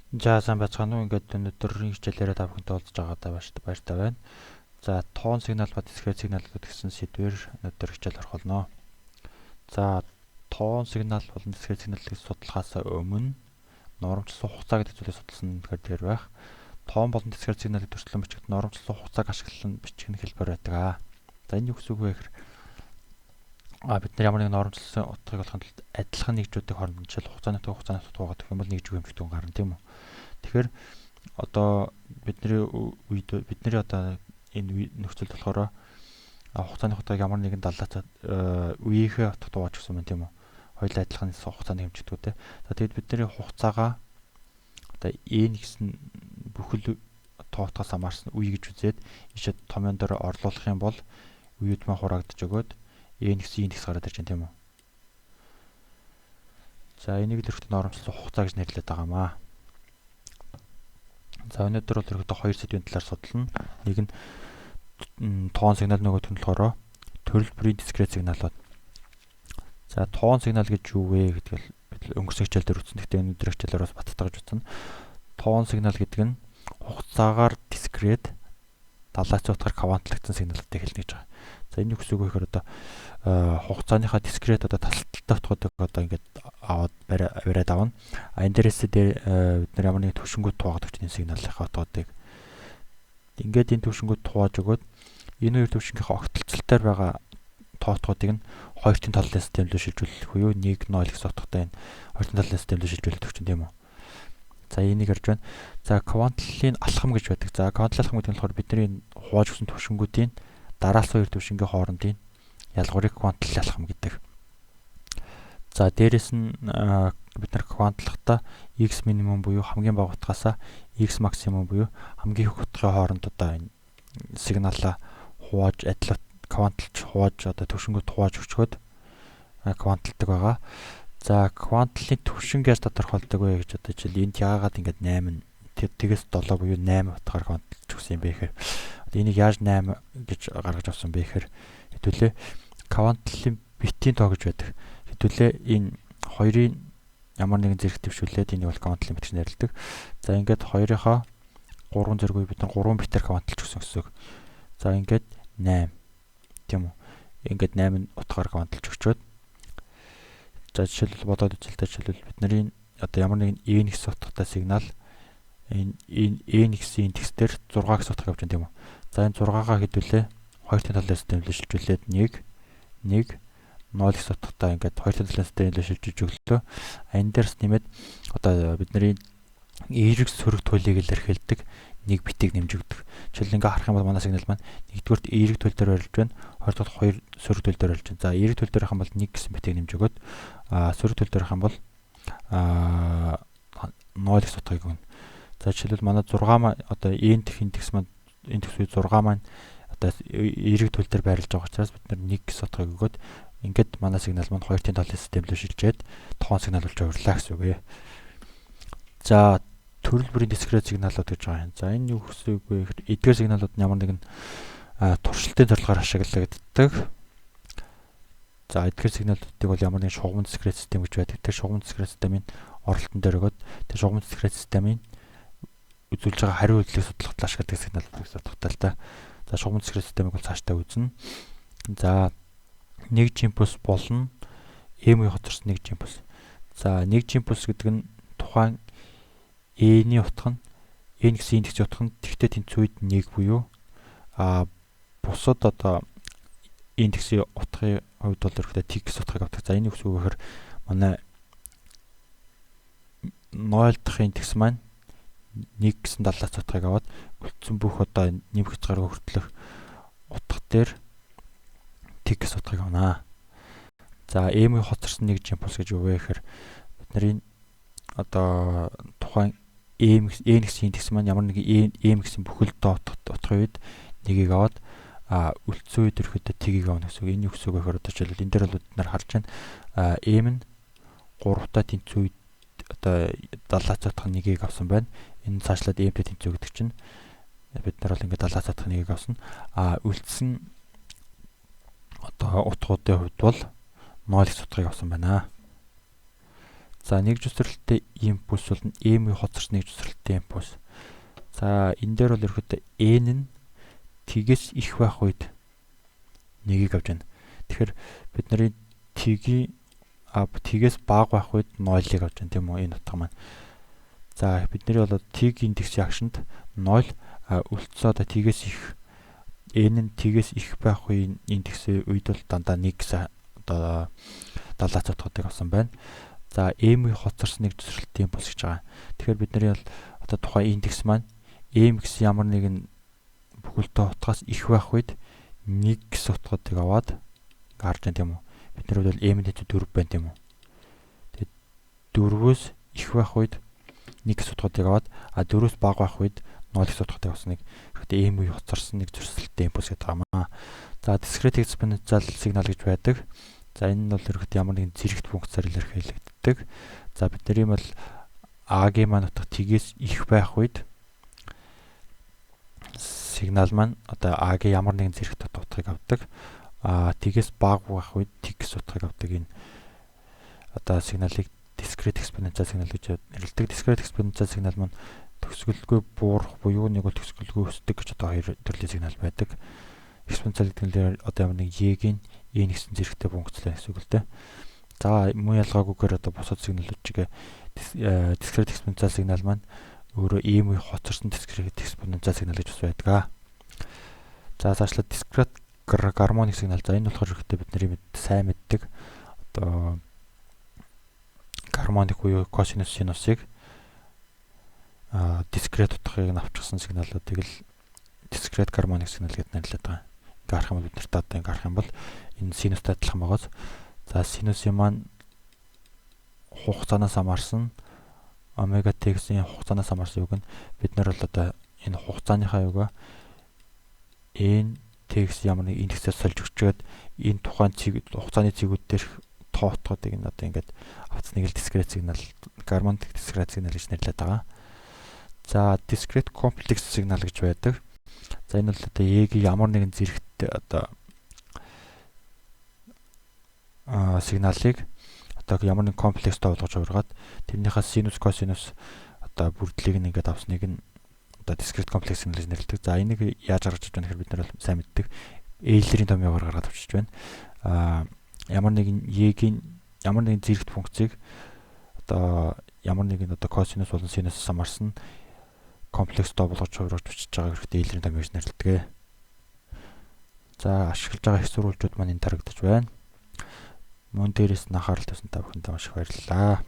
За сайн байцгаана уу. Ингээд өнөөдрийн хичээлээрээ та бүхэнтэй уулзж байгаадаа баяртай байна. За тоон сигнал ба дискрет сигналууд гэсэн сэдвээр өнөөдөр хичээл орох болно. За тоон сигнал болон дискрет сигнал гэж судлахаас өмнө нурамчлсан хугацаа гэдэг зүйлийг судалсан гэхээр дээр байх. Тоон болон дискрет сигналыг төрслөн бичихэд нурамчлсан хугацааг ашиглан бичих нь хэлбэр байдаг. За энэ юу гэсэн үг вэ гэхээр бид нар ямар нэгэн нурамчлсан утгыг олохын тулд адилхан нэгжүүдийн хооронд жишээл хугацааны утгаагаа гэх юм бол нэгж үгүй эмхтэн гарна тийм үү. Тэгэхээр одоо бидний одоо энэ нөхцөлд болохоор хугацааны утгааг ямар нэгэн даллаацаад үеийнхээ утга туугач гэсэн юм тийм үү. Хоёулаа адилхан хугацааны хэмжигдэггүй те. За тэгэд бидний хугацаагаа одоо n гэсэн бүхэл тоотоос хамаарсан үе гэж үзээд ишэд томьёон дээр орлуулах юм бол үеуд маань хураагдаж өгөөд n гэсэн индекс гараад ирж байна тийм үү. За энийг л өөртөө нурамчлсан хугацаа гэж нэрлэдэг байгаамаа. За өнөөдөр бол ерөөдөө хоёр сэдвийн талаар судална. Нэг нь тоон сигнал, нөгөөх нь болохоор төрөл бүрийн дискрет сигналууд. За тоон сигнал гэж юу вэ гэдгийг бид өнгөрсөн хичээл дээр үзсэн. Гэхдээ өнөөдрийн хичээлээр бас баттгаж үзсэн. Тоон сигнал гэдэг нь хугацаагаар дискрет, далайцсан утгаар квантлагдсан сигналуудыг хэлнэ гэж байгаа. За энэ юу гэсэн үг вэ гэхээр одоо хугацааныхаа дискрет одоо тасалдaltaй утгуудыг одоо ингээд аваад бариад авна. Энэ дээрээс бид нар ямар нэгэн төвшингүүд туугаад өгч энэ сигналынхаа утгуудыг ингээд энэ төвшингүүд тууж өгөөд энэ хоёр төвшингийнхаа огтлцолтоор байгаа тоотгуудыг нь хоёрын талын системд шилжүүлэх буюу 1 0 гэсэн утгатай энэ хоёрын талын системд шилжүүлэх өгч тийм үү. За энийг харж байна. За квантлын алхам гэж байдаг. За квантлын алхам гэдэг нь болохоор бидний хувааж өгсөн төвшингүүдийн дараалсан хоёр төвшингийн хоорондын ялгуурыг квантлын алхам гэдэг. За дээрэс нь бид нар квантлахдаа x минимум буюу хамгийн бага утгаасаа x максимум буюу хамгийн их утгын хооронд одоо энэ сигналаа хувааж квантлж хувааж одоо төвшингүүд хувааж өчгөөд квантлдаг байгаа. За квантлын төвшин яаж тодорхойлдог вэ гэж одоо жишээл энд яагаад ингэж 8 тэгээс 7 буюу 8 утгаар квантлж өгсөн юм бэ гэхээр энийг яаж 8 гэж гаргаж авсан бэ гэхээр хэдүүлээ квантлын битийн тоо гэж байдаг. Хэдүүлээ энэ хоёрын ямар нэгэн зэрэг төвшүүлээд энийг бол квантлын бит гэж нэрлэдэг. За ингээд хоёрынхоо 3 зэрэг бид нар 3 битээр квантлж өгсөн гэсэн үг. За ингээд 8 тийм үү. Ингээд 8 утгаар квантлж өгчөөд за жишээлбэл бодоод үзэлтэй жишээлбэл бидний одоо ямар нэгэн n гэсэн утгатай сигнал энэ n гэсэн индекс дээр 6 гэсэн утгаар явж байна тийм үү. За энэ 6-гаа хэдүүлээ хоёрын талын системд шилжүүлээд 1 0 гэсэн утгатай ингээд хоёрын талын системд шилжиж өглөө. Энэ дээрс нэмээд одоо бидний эерэг сөрөг туйлыг илэрхийлдэг нэг битийг нэмж өгдөг. Жишээл ингээ харах юм бол манай сигнал маань нэгдүгürt эерэг туйл дээр барилж байна. Хоёрдугаар 2 сөрөг туйл дээр барилж байна. За эерэг туйл дээр хам бол 1 гэсэн битийг нэмж өгөөд сөрөг туйл дээр хам бол 0 гэсэн утгыг өгнө. За жишээлбэл манай 6 маань одоо n дэх индекс маань индекс үе 6 маань одоо эерэг туйл дээр байрлаж байгаа учраас бид нар 1 гэсэн утгыг өгөөд ингээд манай сигнал маань хоёрын талын системд шилжээд тоон сигнал болж яварлаа гэсэн үг ээ. За төрөл бүрийн дискрет сигналууд гэж байгаа юм. За энэ юу гэсэн үг вэ гэхээр эдгээр сигналууд нь ямар нэгэн туршилтын зорилгоор ашиглагддаг. За эдгээр сигналуудыг бол ямар нэгэн шугам дискрет систем гэж байдаг. Тэр шугам дискрет системийн оролтон дээр өгөөд тэр шугам дискрет системийн үзүүлж байгаа хариу үйлдэлийг судлахад ашигладаг сигналууд гэсэн утгатай л та. За шугам дискрет системийг бол цаашдаа үзнэ. За нэгж импульс болно. Эм үе хоцорсон нэгж импульс. За нэгж импульс гэдэг нь тухайн n-ийн утга нь n гэсэн индексийн утга нь тэгтээ тэнцвүүд 1 буюу бусад одоо индексийн утгын хувьд бол ерөөхдөө t гэсэн утгыг авдаг. За энэ юу гэсэн үг вэ гэхээр манай 0 дахь индекс маань 1 гэсэн далайц утгыг аваад үлдсэн бүх одоо нэмэх хязгаарыг хүртэлх утга дээр t гэсэн утгыг авнаа. За m-ийн хоцорсон нэгж импульс гэж юу вэ гэхээр бидний одоо тухайн n гэсэн индекс маань ямар нэгэн m гэсэн бүхэл утгын үед нэгийг аваад үлдсэн үед ерөөхдөө t-ийг авна гэсэн үг. Энэ юу гэсэн үг вэ гэхээр одоо жишээлбэл энэ дээр бол бид нар харж байна m нь 3-та тэнцүү үед одоо далайц утга нэгийг авсан байна. Энэ цаашлаад m-тэй тэнцүү гэдэг чинь бид нар бол ингээд далайц утга нэгийг авсан. Үлдсэн одоо утгуудын хувьд бол 0 гэсэн утгыг авсан байна. За нэг зүсрэлттэй импульс бол M-ийн хоцорсон нэг зүсрэлттэй импульс. За энэ дээр бол ерөөхдөө N нь T-гээс их байх үед нэгийг авч байна. Тэгэхээр бидний T-гээс бага байх үед 0-ыг авч байна тийм үү энэ утга маань. За бидний бол T-ийн индексийн агшинд 0 үлдсэн одоо T-гээс их N нь T-гээс их байх үеийн индексийн үед бол дандаа 1 гэсэн одоо далаац утгуудыг авсан байна. За M-ийн хоцорсон нэг зүсрэлттэй импульс гэж байгаа. Тэгэхээр бидний бол одоо тухайн индекс маань M гэсэн ямар нэгэн бүхэлдээ утгаас их байх үед 1 гэсэн утгуудыг аваад гарч байна тийм үү. Бидний хувьд бол M-ийн тэнцүү 4 байна тийм үү. Тэгээд 4-өөс их байх үед 1 гэсэн утгуудыг аваад 4-өөс бага байх үед 0 гэсэн утгуудыг авсныг ихдээ M-ийн хоцорсон нэг зүсрэлттэй импульс гэдэг юм аа. За discrete exponential signal гэж байдаг. За энэ нь бол ихдээ ямар нэгэн зэрэгт функцаар илэрхийлэгддэг. За бидний бол AG маань утга T-гээс их байх үед сигнал маань одоо AG ямар нэгэн зэрэгт утгыг авдаг. T-гээс бага байх үед T гэсэн утгыг авдаг. Энэ одоо сигналыг discrete exponential signal гэж нэрлэдэг. Discrete exponential signal маань төгсгөлгүй буурах буюу нэг бол төгсгөлгүй өсдөг гэж одоо хоёр төрлийн сигнал байдаг. Exponential гэдэг нь одоо ямар нэг Y-ийн N гэсэн зэрэгтэй функцлаа гэсэн үг л дээ. За мөн ялгаагүйгээр одоо бусад сигналуудыг discrete exponential signal маань өөрөө M-ийн хоцорсон discrete exponential signal гэж бас байдаг. За цаашлаад discrete гармоник сигнал. За энэ болохоор ихдээ бидний сайн мэддэг одоо гармоник буюу косинус синусыг discrete утгыг нь авчихсан сигналуудыг л discrete гармоник сигнал гэж нэрлэдэг байгаа. Ингээ харах юм бол бид нарт одоо ингээ харах юм бол энэ синустай адилхан байгааз. За синусын маань хугацаанаас хамаарсан омега t гэсэн хугацаанаас хамаарсан үг нь бид нар бол одоо энэ хугацааныхаа юугаа n t гэсэн ямар нэг индексээр сольж өгчөөд энэ тухайн хугацааны цэгүүд дээр тоотгодыг нь одоо ингээд авцныг л discrete signal, гармоник discrete signal гэж нэрлэдэг байгаа. За discrete complex signal гэж байдаг. За энэ бол одоо Y-ийн ямар нэгэн зэрэгт одоо сигналыг одоо ямар нэгэн комплекстэй болгож ургаад тэрнийхээ синус косинус одоо бүрдлийг нь ингээд авсныг нь одоо discrete complex signal гэж нэрлэдэг. За энийг яаж гаргаж ирж байгаа гэхээр бид нар бол сайн мэддэг. Эйлерийн томьёогоор гаргаад авчиж байна. Ямар нэгэн Y-ийн ямар нэгэн зэрэгт функцийг одоо ямар нэгэн одоо косинус болон синусаас хамаарсан комплекстэй болгож урагж бичиж байгаа хэрэгтэй эйлерийн томьёогоор нэрлэдэг. За ашиглаж байгаа их сурвалжууд маань энэ тарагдаж байна. Мөн дээрээс нь анхаарал тавьсан та бүхэнд маш их баярлалаа.